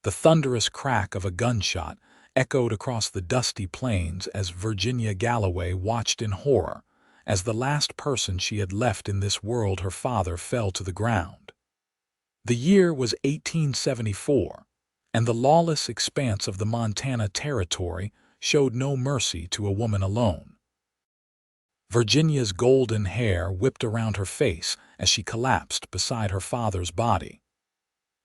The thunderous crack of a gunshot echoed across the dusty plains as Virginia Galloway watched in horror as the last person she had left in this world, her father, fell to the ground. The year was 1874, and the lawless expanse of the Montana Territory showed no mercy to a woman alone. Virginia's golden hair whipped around her face as she collapsed beside her father's body.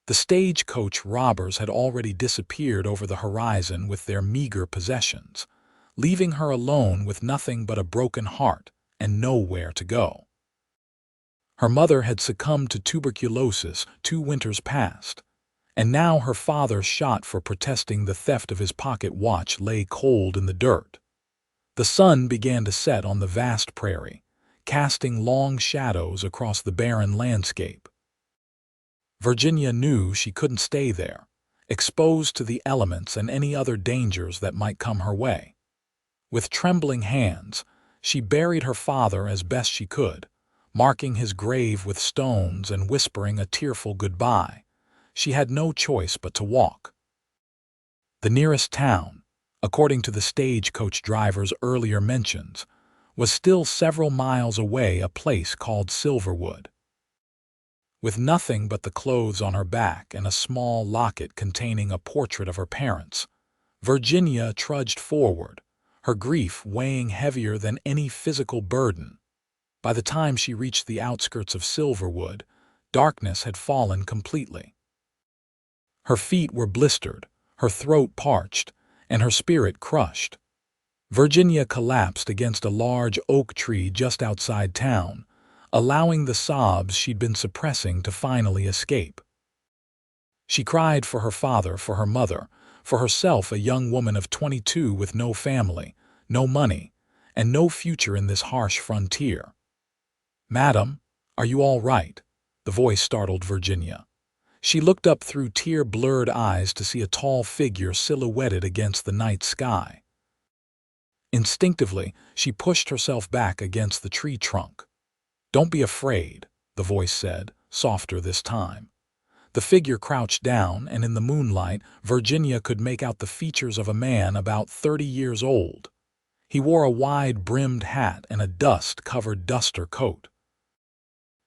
The stagecoach robbers had already disappeared over the horizon with their meager possessions, leaving her alone with nothing but a broken heart and nowhere to go. Her mother had succumbed to tuberculosis 2 winters past, and now her father, shot for protesting the theft of his pocket watch, lay cold in the dirt. The sun began to set on the vast prairie, casting long shadows across the barren landscape. Virginia knew she couldn't stay there, exposed to the elements and any other dangers that might come her way. With trembling hands, she buried her father as best she could, marking his grave with stones and whispering a tearful goodbye. She had no choice but to walk. The nearest town, according to the stagecoach driver's earlier mentions, was still several miles away, a place called Silverwood. With nothing but the clothes on her back and a small locket containing a portrait of her parents, Virginia trudged forward, her grief weighing heavier than any physical burden. By the time she reached the outskirts of Silverwood, darkness had fallen completely. Her feet were blistered, her throat parched, and her spirit crushed. Virginia collapsed against a large oak tree just outside town, allowing the sobs she'd been suppressing to finally escape. She cried for her father, for her mother, for herself, a young woman of 22 with no family, no money, and no future in this harsh frontier. "Madam, are you all right?" The voice startled Virginia. She looked up through tear-blurred eyes to see a tall figure silhouetted against the night sky. Instinctively, she pushed herself back against the tree trunk. "Don't be afraid," the voice said, softer this time. The figure crouched down, and in the moonlight, Virginia could make out the features of a man about 30 years old. He wore a wide-brimmed hat and a dust-covered duster coat.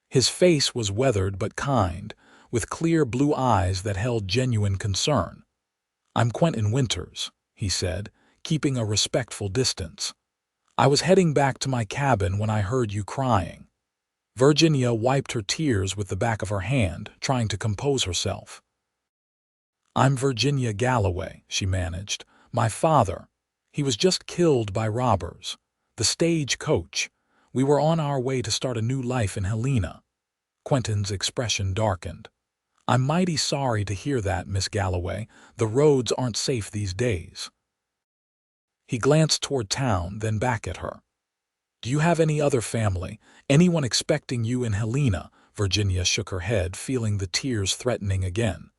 His face was weathered but kind, with clear blue eyes that held genuine concern. "I'm Quentin Winters," he said, keeping a respectful distance. "I was heading back to my cabin when I heard you crying." Virginia wiped her tears with the back of her hand, trying to compose herself. "I'm Virginia Galloway," she managed. "My father, he was just killed by robbers. The stagecoach. We were on our way to start a new life in Helena." Quentin's expression darkened. "I'm mighty sorry to hear that, Miss Galloway. The roads aren't safe these days." He glanced toward town, then back at her. "Do you have any other family? Anyone expecting you in Helena?" Virginia shook her head, feeling the tears threatening again.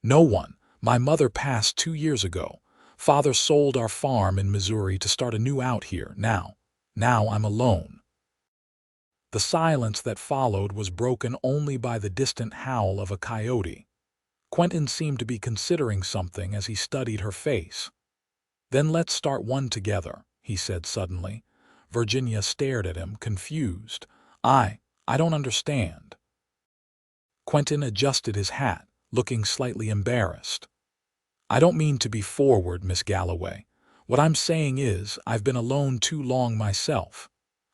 "No one. My mother passed 2 years ago. Father sold our farm in Missouri to start anew out here. Now I'm alone." The silence that followed was broken only by the distant howl of a coyote. Quentin seemed to be considering something as he studied her face. "Then let's start one together," he said suddenly. Virginia stared at him, confused. I don't understand." Quentin adjusted his hat, looking slightly embarrassed. "I don't mean to be forward, Miss Galloway. What I'm saying is, I've been alone too long myself.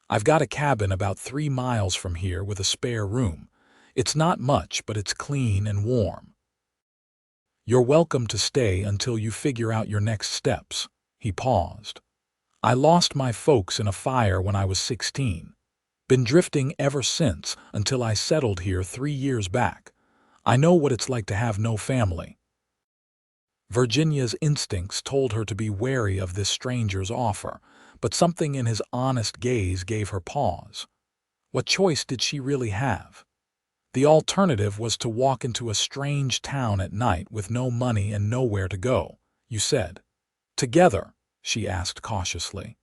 I've got a cabin about 3 miles from here with a spare room. It's not much, but it's clean and warm. You're welcome to stay until you figure out your next steps." He paused. "I lost my folks in a fire when I was 16. Been drifting ever since until I settled here 3 years back. I know what it's like to have no family." Virginia's instincts told her to be wary of this stranger's offer, but something in his honest gaze gave her pause. What choice did she really have? The alternative was to walk into a strange town at night with no money and nowhere to go. "You said together?" she asked cautiously.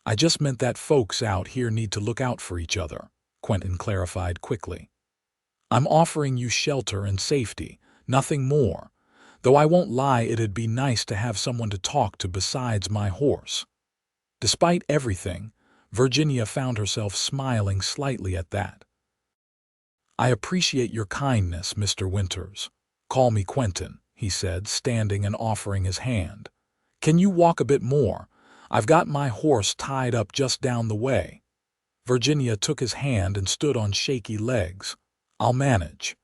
"I just meant that folks out here need to look out for each other," Quentin clarified quickly. "I'm offering you shelter and safety, nothing more. though I won't lie, it'd be nice to have someone to talk to besides my horse." Despite everything, Virginia found herself smiling slightly at that. "I appreciate your kindness, Mr. Winters. Call me Quentin," he said, standing and offering his hand. "Can you walk a bit more? I've got my horse tied up just down the way." Virginia took his hand and stood on shaky legs. "I'll manage."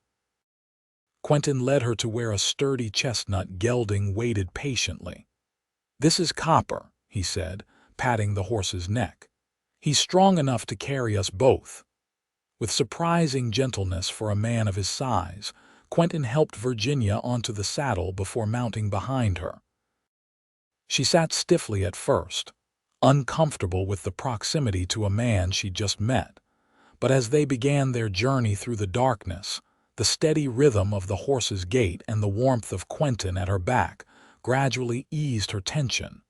Quentin led her to where a sturdy chestnut gelding waited patiently. "This is Copper," he said, patting the horse's neck. "He's strong enough to carry us both." With surprising gentleness for a man of his size, Quentin helped Virginia onto the saddle before mounting behind her. She sat stiffly at first, uncomfortable with the proximity to a man she'd just met, but as they began their journey through the darkness, the steady rhythm of the horse's gait and the warmth of Quentin at her back gradually eased her tension.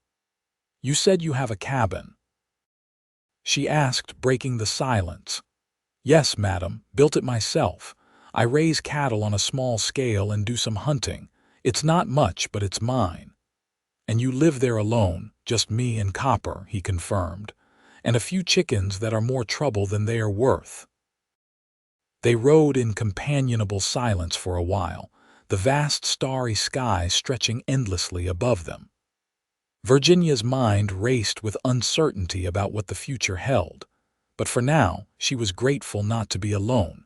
"You said you have a cabin?" she asked, breaking the silence. "Yes, madam, built it myself. I raise cattle on a small scale and do some hunting. It's not much, but it's mine." "And you live there alone, just me and Copper," he confirmed, "and a few chickens that are more trouble than they are worth." They rode in companionable silence for a while, the vast starry sky stretching endlessly above them. Virginia's mind raced with uncertainty about what the future held, but for now she was grateful not to be alone.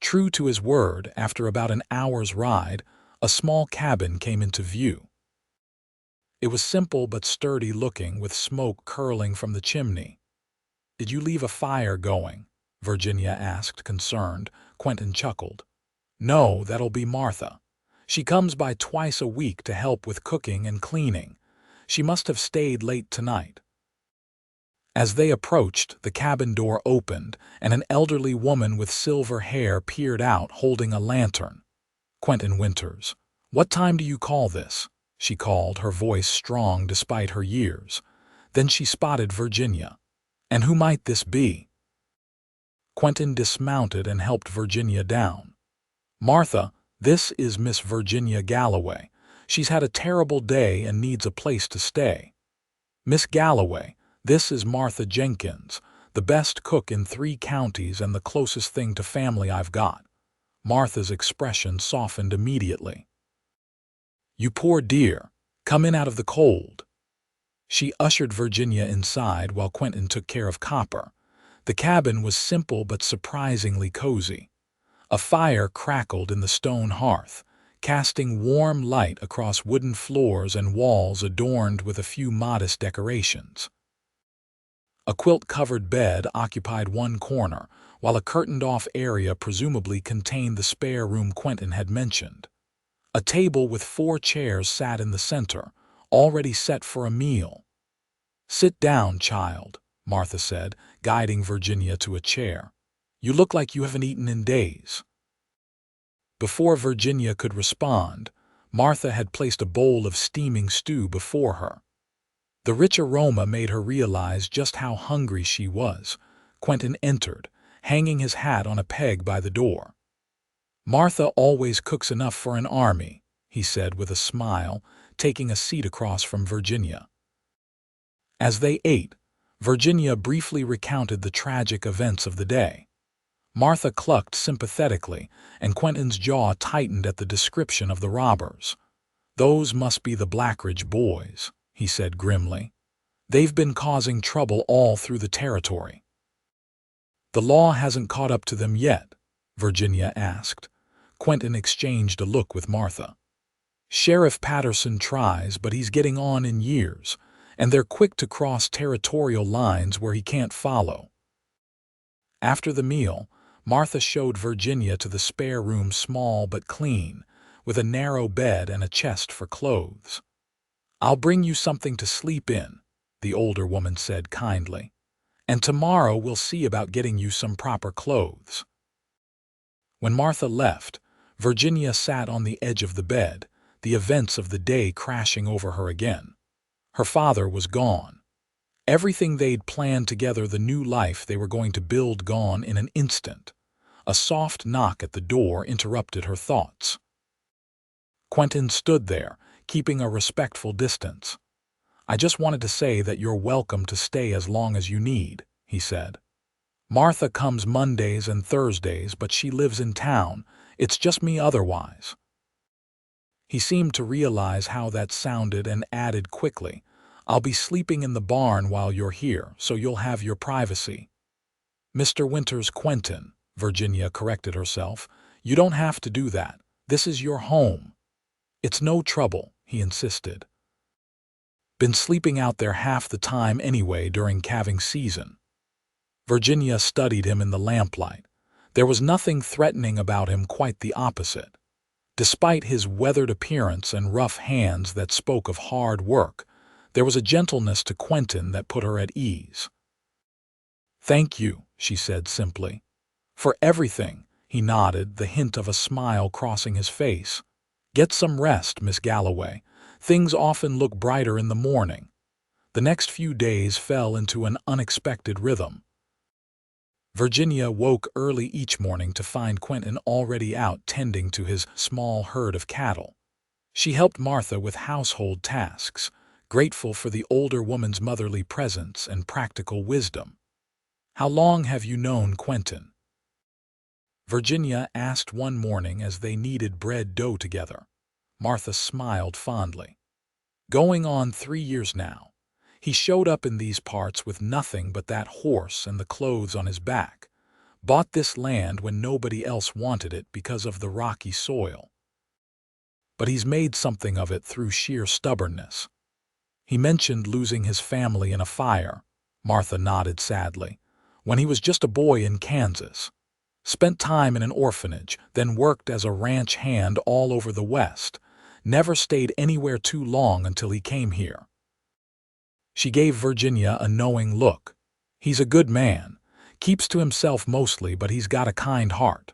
True to his word, after about an hour's ride, a small cabin came into view. It was simple but sturdy looking, with smoke curling from the chimney. "Did you leave a fire going?" Virginia asked, concerned. Quentin chuckled. "No, that'll be Martha. She comes by twice a week to help with cooking and cleaning. She must have stayed late tonight." As they approached, the cabin door opened, and an elderly woman with silver hair peered out holding a lantern. "Quentin Winters, what time do you call this?" she called, her voice strong despite her years. Then she spotted Virginia. "And who might this be?" Quentin dismounted and helped Virginia down. "Martha, this is Miss Virginia Galloway. She's had a terrible day and needs a place to stay. Miss Galloway, this is Martha Jenkins, the best cook in 3 counties and the closest thing to family I've got." Martha's expression softened immediately. "You poor dear, come in out of the cold." She ushered Virginia inside while Quentin took care of Copper. The cabin was simple but surprisingly cozy. A fire crackled in the stone hearth, casting warm light across wooden floors and walls adorned with a few modest decorations. A quilt-covered bed occupied one corner, while a curtained-off area presumably contained the spare room Quentin had mentioned. A table with 4 chairs sat in the center, already set for a meal. "Sit down, child," Martha said, guiding Virginia to a chair. "You look like you haven't eaten in days." Before Virginia could respond, Martha had placed a bowl of steaming stew before her. The rich aroma made her realize just how hungry she was. Quentin entered, hanging his hat on a peg by the door. "Martha always cooks enough for an army," he said with a smile, taking a seat across from Virginia. As they ate, Virginia briefly recounted the tragic events of the day. Martha clucked sympathetically, and Quentin's jaw tightened at the description of the robbers. "Those must be the Blackridge boys," he said grimly. "They've been causing trouble all through the territory." "The law hasn't caught up to them yet?" Virginia asked. Quentin exchanged a look with Martha. "Sheriff Patterson tries, but he's getting on in years, and they're quick to cross territorial lines where he can't follow." After the meal, Martha showed Virginia to the spare room, small but clean, with a narrow bed and a chest for clothes. "I'll bring you something to sleep in," the older woman said kindly. "And tomorrow we'll see about getting you some proper clothes." When Martha left, Virginia sat on the edge of the bed, the events of the day crashing over her again. Her father was gone. Everything they'd planned together, the new life they were going to build, gone in an instant. A soft knock at the door interrupted her thoughts. Quentin stood there, keeping a respectful distance. "I just wanted to say that you're welcome to stay as long as you need," he said. "Martha comes Mondays and Thursdays, but she lives in town. It's just me otherwise." He seemed to realize how that sounded and added quickly, "I'll be sleeping in the barn while you're here, so you'll have your privacy." "Mr. Winters, Quentin," Virginia corrected herself. "You don't have to do that. This is your home." "It's no trouble," he insisted. "Been sleeping out there half the time anyway during calving season." Virginia studied him in the lamplight. There was nothing threatening about him, quite the opposite. Despite his weathered appearance and rough hands that spoke of hard work, there was a gentleness to Quentin that put her at ease. "Thank you," she said simply. "For everything," he nodded, the hint of a smile crossing his face. "Get some rest, Miss Galloway. Things often look brighter in the morning." The next few days fell into an unexpected rhythm. Virginia woke early each morning to find Quentin already out tending to his small herd of cattle. She helped Martha with household tasks, grateful for the older woman's motherly presence and practical wisdom. "How long have you known Quentin?" Virginia asked one morning as they kneaded bread dough together. Martha smiled fondly. "Going on 3 years now. He showed up in these parts with nothing but that horse and the clothes on his back. Bought this land when nobody else wanted it because of the rocky soil. But he's made something of it through sheer stubbornness." "He mentioned losing his family in a fire," Martha nodded sadly, "when he was just a boy in Kansas. Spent time in an orphanage, then worked as a ranch hand all over the West. Never stayed anywhere too long until he came here." She gave Virginia a knowing look. "He's a good man. Keeps to himself mostly, but he's got a kind heart."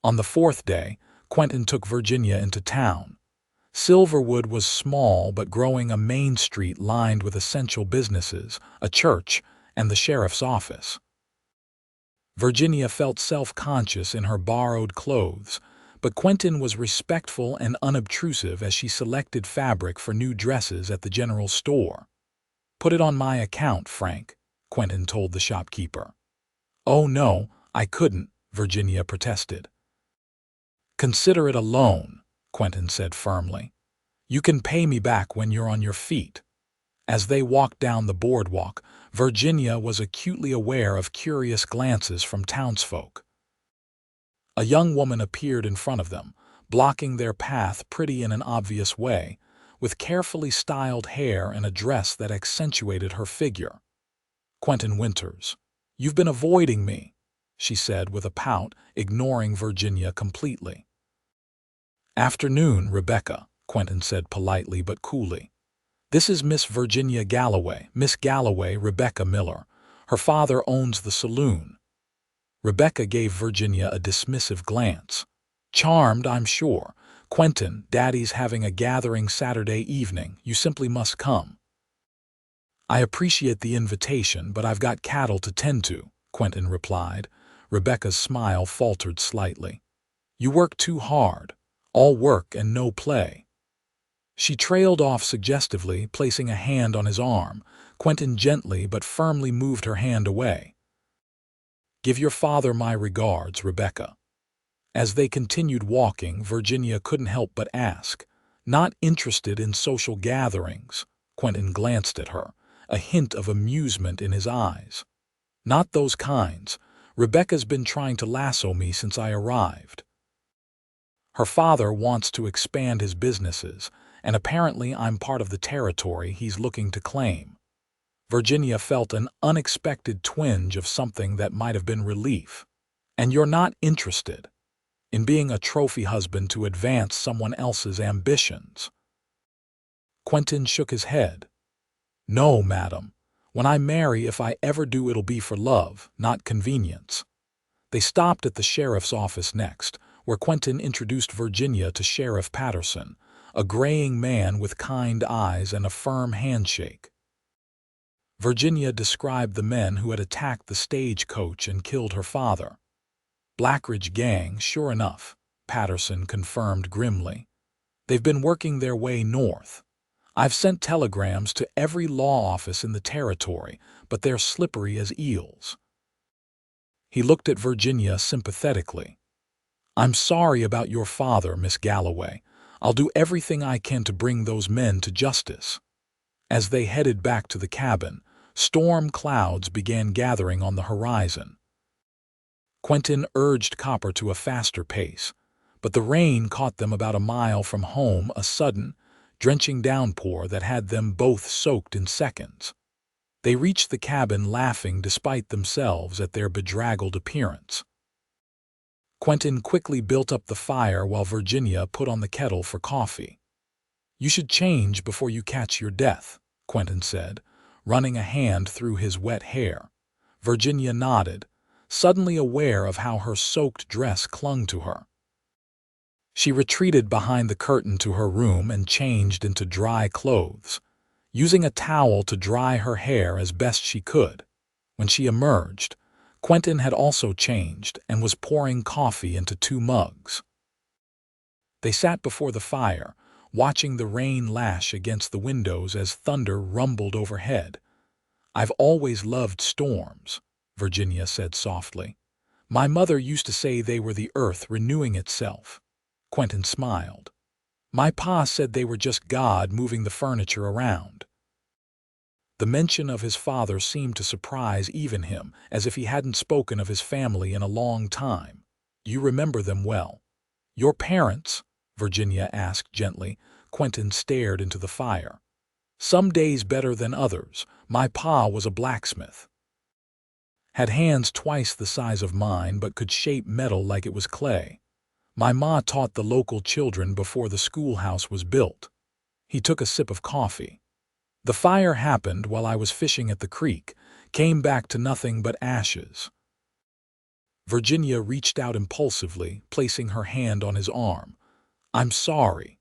On the 4th day, Quentin took Virginia into town. Silverwood was small but growing, a main street lined with essential businesses, a church, and the sheriff's office. Virginia felt self-conscious in her borrowed clothes, but Quentin was respectful and unobtrusive as she selected fabric for new dresses at the general store. "Put it on my account, Frank," Quentin told the shopkeeper. "Oh no, I couldn't," Virginia protested. "Consider it a loan," Quentin said firmly. "You can pay me back when you're on your feet." As they walked down the boardwalk, Virginia was acutely aware of curious glances from townsfolk. A young woman appeared in front of them, blocking their path, pretty in an obvious way, with carefully styled hair and a dress that accentuated her figure. "Quentin Winters, you've been avoiding me," she said with a pout, ignoring Virginia completely. "Afternoon, Rebecca," Quentin said politely but coolly. "This is Miss Virginia Galloway, Miss Galloway, Rebecca Miller. Her father owns the saloon." Rebecca gave Virginia a dismissive glance. "Charmed, I'm sure. Quentin, Daddy's having a gathering Saturday evening. You simply must come." "I appreciate the invitation, but I've got cattle to tend to," Quentin replied. Rebecca's smile faltered slightly. "You work too hard. All work and no play." She trailed off suggestively, placing a hand on his arm. Quentin gently but firmly moved her hand away. "Give your father my regards, Rebecca." As they continued walking, Virginia couldn't help but ask, "Not interested in social gatherings?" Quentin glanced at her, a hint of amusement in his eyes. "Not those kinds. Rebecca's been trying to lasso me since I arrived. Her father wants to expand his businesses, and apparently I'm part of the territory he's looking to claim." Virginia felt an unexpected twinge of something that might have been relief. "And you're not interested in being a trophy husband to advance someone else's ambitions?" Quentin shook his head. "No, madam. When I marry, if I ever do, it'll be for love, not convenience." They stopped at the sheriff's office next, where Quentin introduced Virginia to Sheriff Patterson, a graying man with kind eyes and a firm handshake. Virginia described the men who had attacked the stagecoach and killed her father. "Blackridge gang, sure enough," Patterson confirmed grimly. They've been working their way north. I've sent telegrams to every law office in the territory, but they're slippery as eels." He looked at Virginia sympathetically. "I'm sorry about your father, Miss Galloway. I'll do everything I can to bring those men to justice." As they headed back to the cabin, storm clouds began gathering on the horizon. Quentin urged Copper to a faster pace, but the rain caught them about a mile from home, a sudden, drenching downpour that had them both soaked in seconds. They reached the cabin laughing despite themselves at their bedraggled appearance. Quentin quickly built up the fire while Virginia put on the kettle for coffee. "You should change before you catch your death," Quentin said, running a hand through his wet hair. Virginia nodded, suddenly aware of how her soaked dress clung to her. She retreated behind the curtain to her room and changed into dry clothes, using a towel to dry her hair as best she could. When she emerged, Quentin had also changed and was pouring coffee into 2 mugs. They sat before the fire, watching the rain lash against the windows as thunder rumbled overhead. "I've always loved storms," Virginia said softly. "My mother used to say they were the earth renewing itself." Quentin smiled. "My pa said they were just God moving the furniture around." The mention of his father seemed to surprise even him, as if he hadn't spoken of his family in a long time. "You remember them well." "Your parents?" Virginia asked gently. Quentin stared into the fire. "Some days better than others. My pa was a blacksmith. Had hands twice the size of mine but could shape metal like it was clay. My ma taught the local children before the schoolhouse was built." He took a sip of coffee. "The fire happened while I was fishing at the creek, came back to nothing but ashes." Virginia reached out impulsively, placing her hand on his arm. "I'm sorry."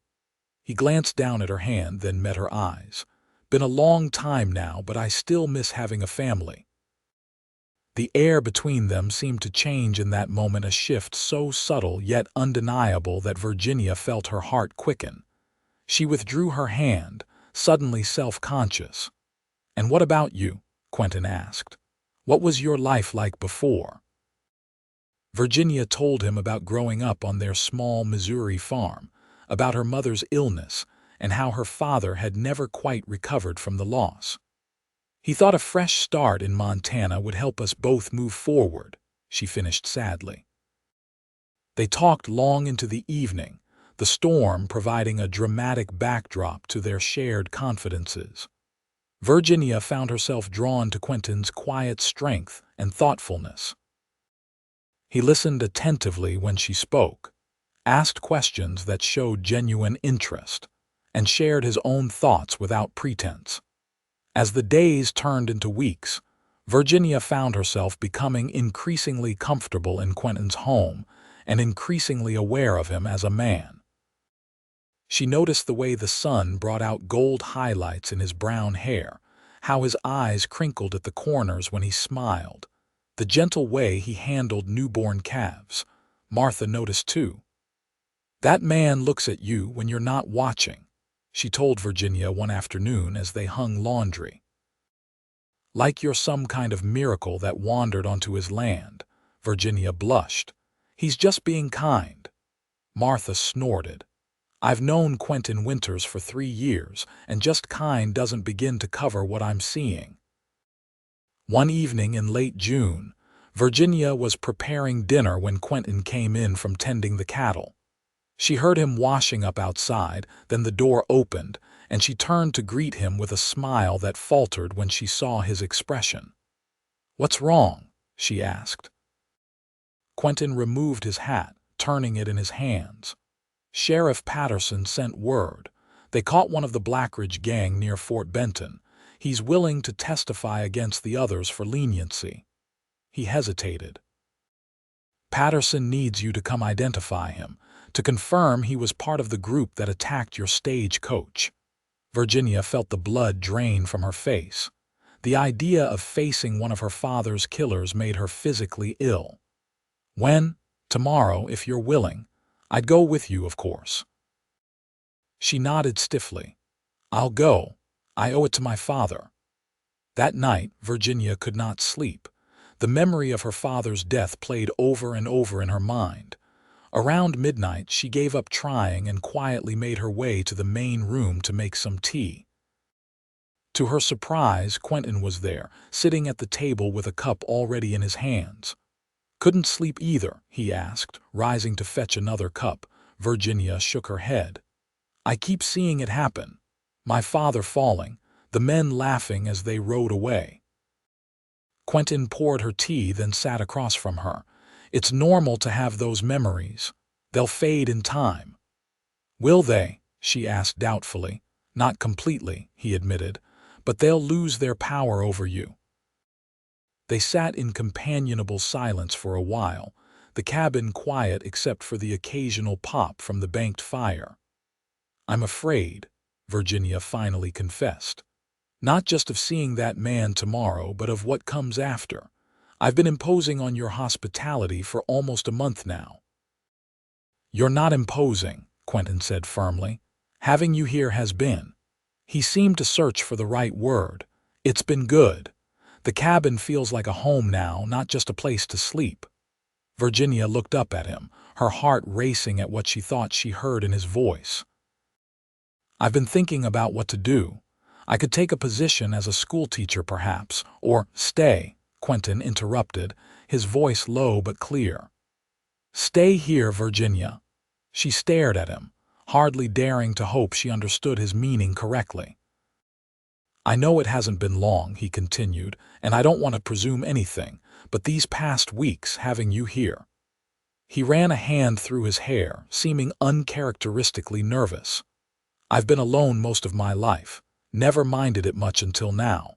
He glanced down at her hand, then met her eyes. "Been a long time now, but I still miss having a family." The air between them seemed to change in that moment, a shift so subtle yet undeniable that Virginia felt her heart quicken. She withdrew her hand, suddenly self-conscious. "And what about you?" Quentin asked. "What was your life like before?" Virginia told him about growing up on their small Missouri farm, about her mother's illness, and how her father had never quite recovered from the loss. "He thought a fresh start in Montana would help us both move forward," she finished sadly. They talked long into the evening, the storm providing a dramatic backdrop to their shared confidences. Virginia found herself drawn to Quentin's quiet strength and thoughtfulness. He listened attentively when she spoke, asked questions that showed genuine interest, and shared his own thoughts without pretense. As the days turned into weeks, Virginia found herself becoming increasingly comfortable in Quentin's home and increasingly aware of him as a man. She noticed the way the sun brought out gold highlights in his brown hair, how his eyes crinkled at the corners when he smiled, the gentle way he handled newborn calves. Martha noticed too. "That man looks at you when you're not watching," she told Virginia one afternoon as they hung laundry. "Like you're some kind of miracle that wandered onto his land." Virginia blushed. "He's just being kind." Martha snorted. "I've known Quentin Winters for 3 years, and just kind doesn't begin to cover what I'm seeing." One evening in late June, Virginia was preparing dinner when Quentin came in from tending the cattle. She heard him washing up outside, then the door opened, and she turned to greet him with a smile that faltered when she saw his expression. "What's wrong?" she asked. Quentin removed his hat, turning it in his hands. "Sheriff Patterson sent word. They caught one of the Blackridge gang near Fort Benton. He's willing to testify against the others for leniency." He hesitated. "Patterson needs you to come identify him, to confirm he was part of the group that attacked your stagecoach." Virginia felt the blood drain from her face. The idea of facing one of her father's killers made her physically ill. "When?" "Tomorrow, if you're willing. I'd go with you, of course." She nodded stiffly. "I'll go. I owe it to my father." That night, Virginia could not sleep. The memory of her father's death played over and over in her mind. Around midnight, she gave up trying and quietly made her way to the main room to make some tea. To her surprise, Quentin was there, sitting at the table with a cup already in his hands. "Couldn't sleep either?" he asked, rising to fetch another cup. Virginia shook her head. "I keep seeing it happen. My father falling, the men laughing as they rode away." Quentin poured her tea, then sat across from her. "It's normal to have those memories. They'll fade in time." "Will they?" she asked doubtfully. "Not completely," he admitted, "but they'll lose their power over you." They sat in companionable silence for a while, the cabin quiet except for the occasional pop from the banked fire. "I'm afraid," Virginia finally confessed. "Not just of seeing that man tomorrow, but of what comes after. I've been imposing on your hospitality for almost a month now." "You're not imposing," Quentin said firmly. "Having you here has been." He seemed to search for the right word. "It's been good. The cabin feels like a home now, not just a place to sleep." Virginia looked up at him, her heart racing at what she thought she heard in his voice. "I've been thinking about what to do. I could take a position as a schoolteacher perhaps, or stay," Quentin interrupted, his voice low but clear. "Stay here, Virginia." She stared at him, hardly daring to hope she understood his meaning correctly. "I know it hasn't been long," he continued, "and I don't want to presume anything, but these past weeks having you here." He ran a hand through his hair, seeming uncharacteristically nervous. "I've been alone most of my life, never minded it much until now.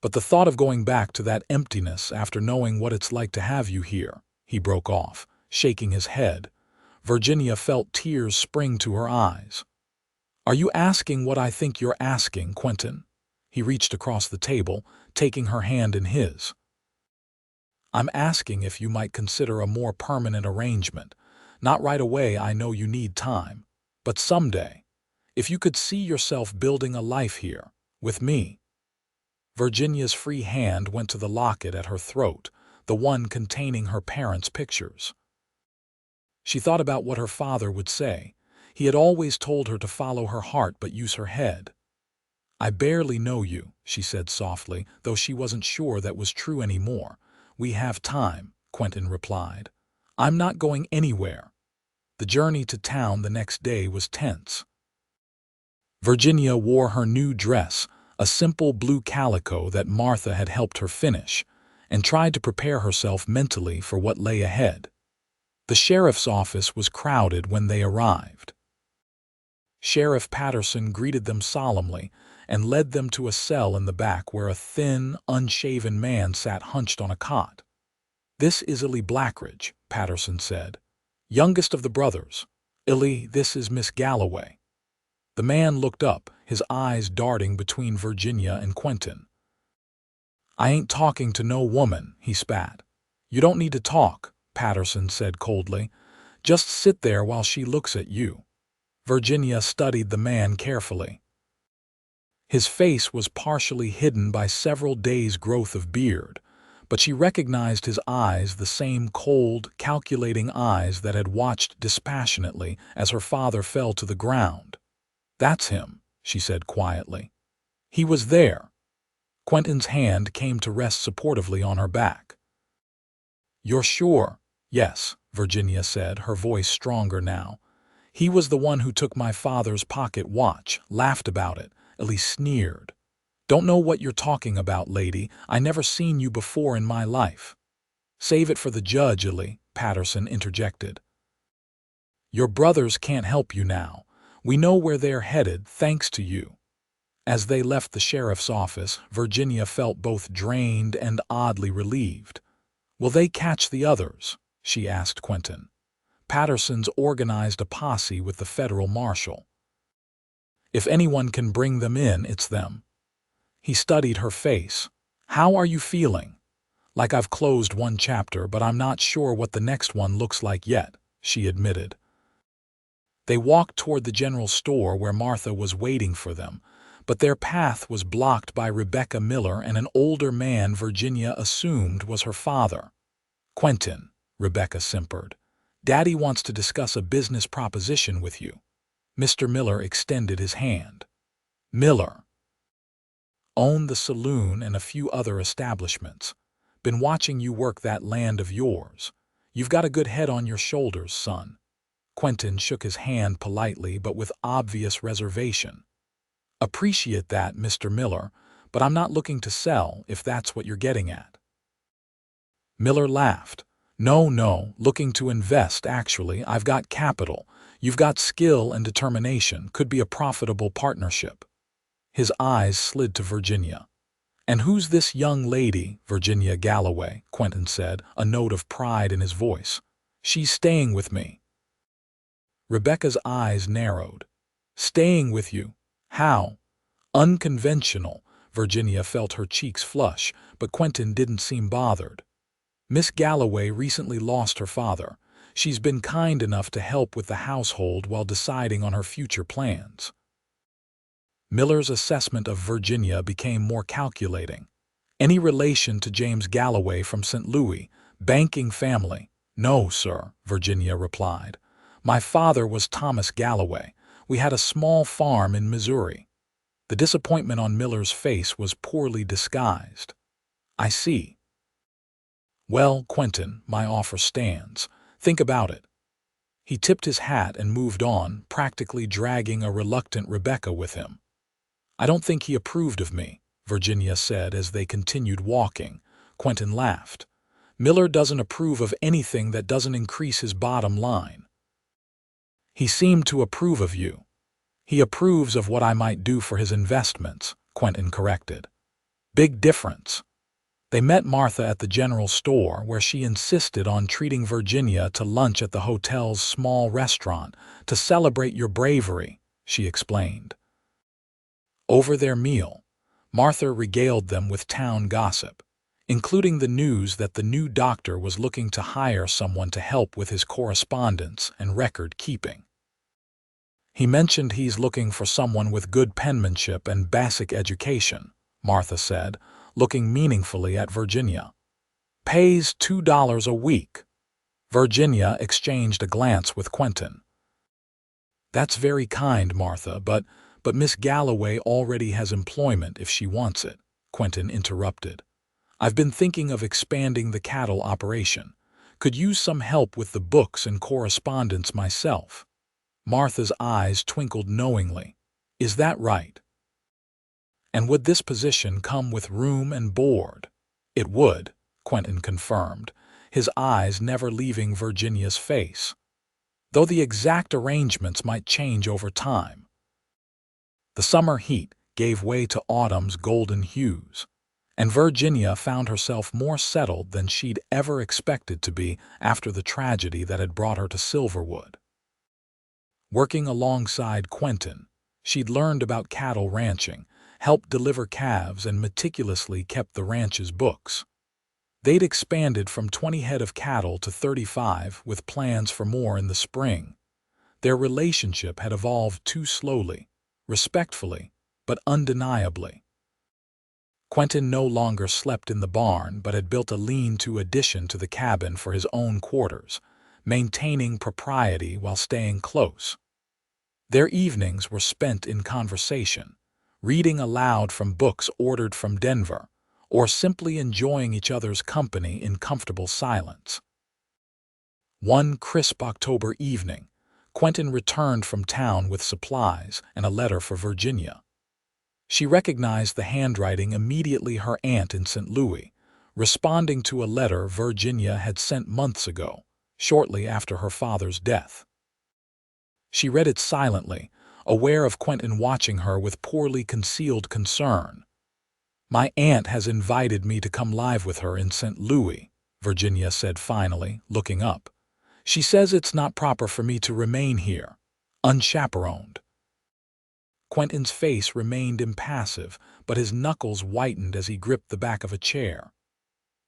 But the thought of going back to that emptiness after knowing what it's like to have you here," he broke off, shaking his head. Virginia felt tears spring to her eyes. "Are you asking what I think you're asking, Quentin?" He reached across the table, taking her hand in his. "I'm asking if you might consider a more permanent arrangement. Not right away, I know you need time. But someday, if you could see yourself building a life here, with me." Virginia's free hand went to the locket at her throat, the one containing her parents' pictures. She thought about what her father would say. He had always told her to follow her heart but use her head. "I barely know you," she said softly, though she wasn't sure that was true anymore. "We have time," Quentin replied. "I'm not going anywhere." The journey to town the next day was tense. Virginia wore her new dress, a simple blue calico that Martha had helped her finish, and tried to prepare herself mentally for what lay ahead. The sheriff's office was crowded when they arrived. Sheriff Patterson greeted them solemnly and led them to a cell in the back where a thin, unshaven man sat hunched on a cot. "This is Illy Blackridge," Patterson said. "Youngest of the brothers. Illy, this is Miss Galloway." The man looked up, his eyes darting between Virginia and Quentin. "I ain't talking to no woman," he spat. "You don't need to talk," Patterson said coldly. "Just sit there while she looks at you." Virginia studied the man carefully. His face was partially hidden by several days' growth of beard, but she recognized his eyes, the same cold, calculating eyes that had watched dispassionately as her father fell to the ground. "That's him," she said quietly. "He was there." Quentin's hand came to rest supportively on her back. "You're sure?" "Yes," Virginia said, her voice stronger now. "He was the one who took my father's pocket watch, laughed about it, Ellie sneered. Don't know what you're talking about, lady. I never seen you before in my life." "Save it for the judge, Ellie," Patterson interjected. "Your brothers can't help you now. We know where they're headed, thanks to you." As they left the sheriff's office, Virginia felt both drained and oddly relieved. "Will they catch the others?" she asked Quentin. "Patterson's organized a posse with the federal marshal. If anyone can bring them in, it's them." He studied her face. "How are you feeling?" "Like I've closed one chapter, but I'm not sure what the next one looks like yet," she admitted. They walked toward the general store where Martha was waiting for them, but their path was blocked by Rebecca Miller and an older man Virginia assumed was her father. "Quentin," Rebecca simpered, "Daddy wants to discuss a business proposition with you." Mr. Miller extended his hand. Miller owned the saloon and a few other establishments. "Been watching you work that land of yours. You've got a good head on your shoulders, son." Quentin shook his hand politely but with obvious reservation. "Appreciate that, Mr. Miller, but I'm not looking to sell, if that's what you're getting at." Miller laughed. No, looking to invest, actually. I've got capital. You've got skill and determination. Could be a profitable partnership." His eyes slid to Virginia. "And who's this young lady?" "Virginia Galloway," Quentin said, a note of pride in his voice. "She's staying with me." Rebecca's eyes narrowed. "Staying with you? How?" "Unconventional." Virginia felt her cheeks flush, but Quentin didn't seem bothered. "Miss Galloway recently lost her father. She's been kind enough to help with the household while deciding on her future plans." Miller's assessment of Virginia became more calculating. "Any relation to James Galloway from St. Louis? Banking family?" "No, sir," Virginia replied. "My father was Thomas Galloway. We had a small farm in Missouri." The disappointment on Miller's face was poorly disguised. "I see." "Well, Quentin, my offer stands. Think about it." He tipped his hat and moved on, practically dragging a reluctant Rebecca with him. "I don't think he approved of me," Virginia said as they continued walking. Quentin laughed. "Miller doesn't approve of anything that doesn't increase his bottom line." "He seemed to approve of you." "He approves of what I might do for his investments," Quentin corrected. "Big difference." They met Martha at the general store, where she insisted on treating Virginia to lunch at the hotel's small restaurant. "To celebrate your bravery," she explained. Over their meal, Martha regaled them with town gossip, including the news that the new doctor was looking to hire someone to help with his correspondence and record keeping. "He mentioned he's looking for someone with good penmanship and basic education," Martha said, looking meaningfully at Virginia. "Pays $2 a week." Virginia exchanged a glance with Quentin. "That's very kind, Martha, but Miss Galloway already has employment if she wants it," Quentin interrupted. "I've been thinking of expanding the cattle operation. Could use some help with the books and correspondence myself." Martha's eyes twinkled knowingly. "Is that right?" "And would this position come with room and board?" "It would," Quentin confirmed, his eyes never leaving Virginia's face, "though the exact arrangements might change over time." The summer heat gave way to autumn's golden hues, and Virginia found herself more settled than she'd ever expected to be after the tragedy that had brought her to Silverwood. Working alongside Quentin, she'd learned about cattle ranching, helped deliver calves, and meticulously kept the ranch's books. They'd expanded from 20 head of cattle to 35, with plans for more in the spring. Their relationship had evolved too slowly, respectfully, but undeniably. Quentin no longer slept in the barn but had built a lean-to addition to the cabin for his own quarters, maintaining propriety while staying close. Their evenings were spent in conversation, reading aloud from books ordered from Denver, or simply enjoying each other's company in comfortable silence. One crisp October evening, Quentin returned from town with supplies and a letter for Virginia. She recognized the handwriting immediately, her aunt in St. Louis, responding to a letter Virginia had sent months ago, shortly after her father's death. She read it silently, aware of Quentin watching her with poorly concealed concern. "My aunt has invited me to come live with her in St. Louis," Virginia said finally, looking up. "She says it's not proper for me to remain here, unchaperoned." Quentin's face remained impassive, but his knuckles whitened as he gripped the back of a chair.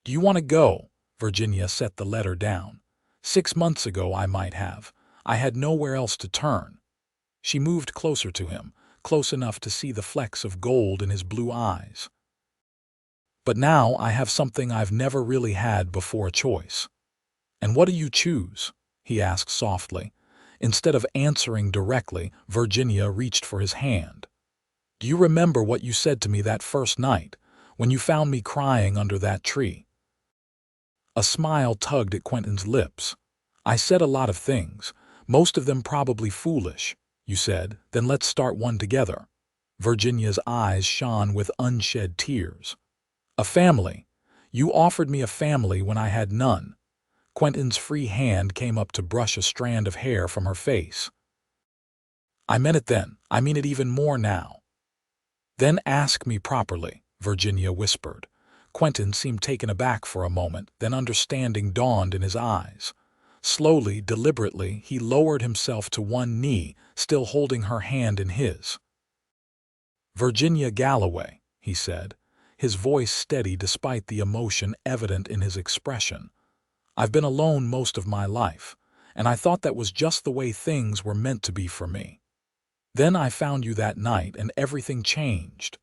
"Do you want to go?" Virginia set the letter down. "6 months ago I might have. I had nowhere else to turn. She moved closer to him, close enough to see the flecks of gold in his blue eyes. But now I have something I've never really had before, a choice. And what do you choose? He asked softly. Instead of answering directly, Virginia reached for his hand. Do you remember what you said to me that first night, when you found me crying under that tree? A smile tugged at Quentin's lips. I said a lot of things, most of them probably foolish. You said, then let's start one together. Virginia's eyes shone with unshed tears. A family. You offered me a family when I had none. Quentin's free hand came up to brush a strand of hair from her face. I meant it then. I mean it even more now. Then ask me properly, Virginia whispered. Quentin seemed taken aback for a moment, then understanding dawned in his eyes. Slowly, deliberately, he lowered himself to one knee, still holding her hand in his. Virginia Galloway, he said, his voice steady despite the emotion evident in his expression. I've been alone most of my life, and I thought that was just the way things were meant to be for me. Then I found you that night and everything changed.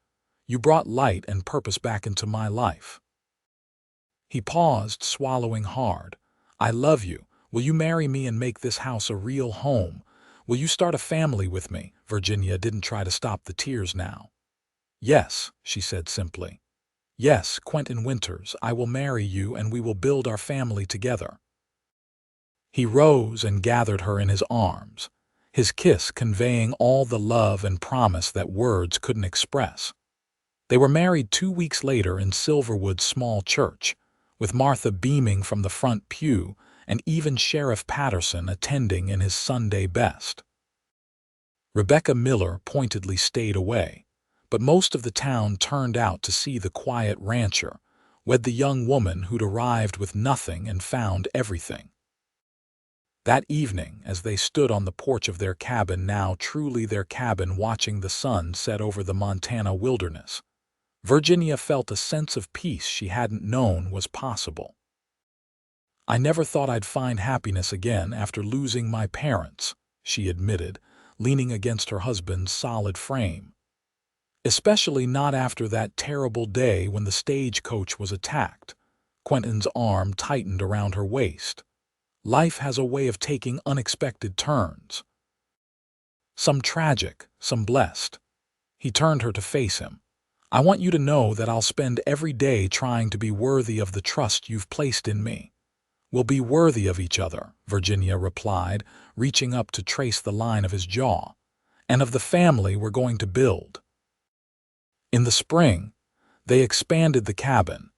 You brought light and purpose back into my life. He paused, swallowing hard. I love you. Will you marry me and make this house a real home? Will you start a family with me? Virginia didn't try to stop the tears now. Yes, she said simply. Yes, Quentin Winters, I will marry you and we will build our family together. He rose and gathered her in his arms, his kiss conveying all the love and promise that words couldn't express. They were married 2 weeks later in Silverwood's small church, with Martha beaming from the front pew and even Sheriff Patterson attending in his Sunday best. Rebecca Miller pointedly stayed away, but most of the town turned out to see the quiet rancher wed the young woman who'd arrived with nothing and found everything. That evening, as they stood on the porch of their cabin, now truly their cabin, watching the sun set over the Montana wilderness, Virginia felt a sense of peace she hadn't known was possible. I never thought I'd find happiness again after losing my parents, she admitted, leaning against her husband's solid frame. Especially not after that terrible day when the stagecoach was attacked. Quentin's arm tightened around her waist. Life has a way of taking unexpected turns. Some tragic, some blessed. He turned her to face him. I want you to know that I'll spend every day trying to be worthy of the trust you've placed in me. We'll be worthy of each other, Virginia replied, reaching up to trace the line of his jaw, and of the family we're going to build. In the spring, they expanded the cabin,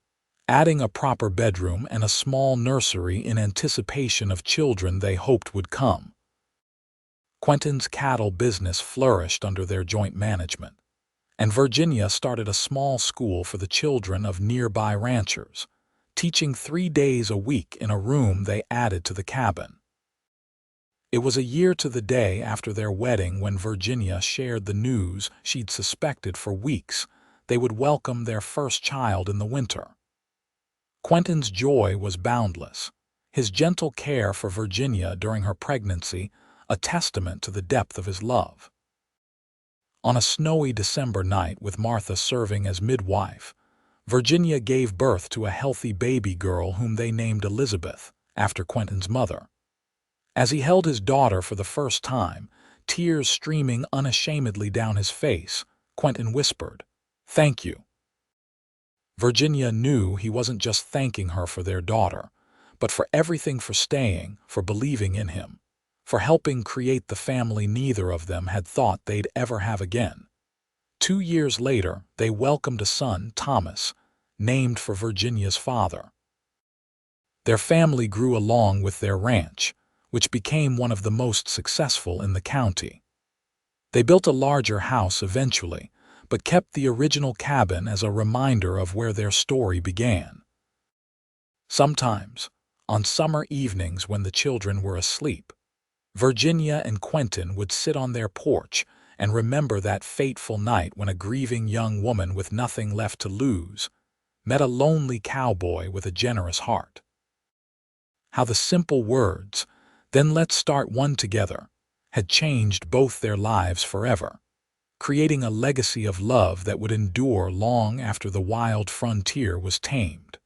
adding a proper bedroom and a small nursery in anticipation of children they hoped would come. Quentin's cattle business flourished under their joint management, and Virginia started a small school for the children of nearby ranchers, teaching 3 days a week in a room they added to the cabin. It was a year to the day after their wedding when Virginia shared the news she'd suspected for weeks: they would welcome their first child in the winter. Quentin's joy was boundless, his gentle care for Virginia during her pregnancy a testament to the depth of his love. On a snowy December night, with Martha serving as midwife, Virginia gave birth to a healthy baby girl whom they named Elizabeth, after Quentin's mother. As he held his daughter for the first time, tears streaming unashamedly down his face, Quentin whispered, "Thank you." Virginia knew he wasn't just thanking her for their daughter, but for everything, for staying, for believing in him, for helping create the family neither of them had thought they'd ever have again. 2 years later, they welcomed a son, Thomas, named for Virginia's father. Their family grew along with their ranch, which became one of the most successful in the county. They built a larger house eventually, but kept the original cabin as a reminder of where their story began. Sometimes, on summer evenings when the children were asleep, Virginia and Quentin would sit on their porch and remember that fateful night when a grieving young woman with nothing left to lose met a lonely cowboy with a generous heart. How the simple words, Then let's start one together, had changed both their lives forever, creating a legacy of love that would endure long after the wild frontier was tamed.